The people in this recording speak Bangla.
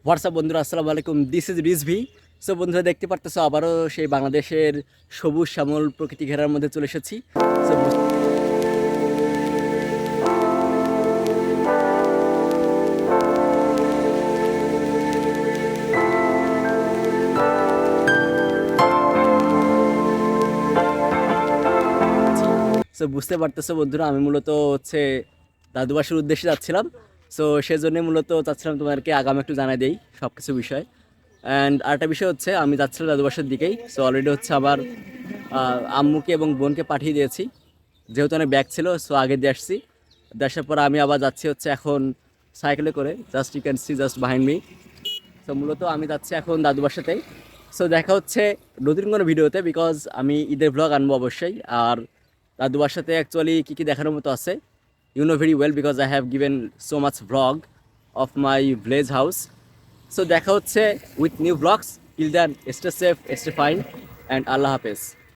হোয়াটসঅ্যাপ বন্ধুরা, আসসালামু আলাইকুম। This is Rizvi. সো বন্ধুরা, দেখতে পারতেছো আবারও সেই বাংলাদেশের সবুজ শ্যামল প্রকৃতি ঘেরার মধ্যে চলে এসেছি। সো বুঝতে পারতেছো বন্ধুরা, আমি মূলত দাদু বাসার উদ্দেশ্যে যাচ্ছিলাম। সো সেজন্য মূলত চাচ্ছিলাম তোমাদেরকে আগাম একটু জানাই দেই সব কিছু বিষয়। অ্যান্ড আরেকটা বিষয় আমি যাচ্ছিলাম দাদু বাসার দিকেই। সো অলরেডি আমার আম্মুকে এবং বোনকে পাঠিয়ে দিয়েছি, যেহেতু অনেক ব্যাগ ছিল। সো আগে দিয়ে আসছি, দেখার পর আমি আবার যাচ্ছি এখন সাইকেলে করে। Just you can see just behind me. So মূলত আমি যাচ্ছি এখন দাদু বাসাতেই। সো দেখা হচ্ছে নতুন কোনো ভিডিওতে, বিকজ আমি ঈদের ভ্লগ আনবো অবশ্যই। আর দাদু বাসাতে অ্যাকচুয়ালি কী কী দেখানোর মতো আছে, you know very well, because I have given so much vlog of my village house. So দেখা হচ্ছে with new blogs. Till then, stay safe, stay fine, and আল্লাহ হাফেজ।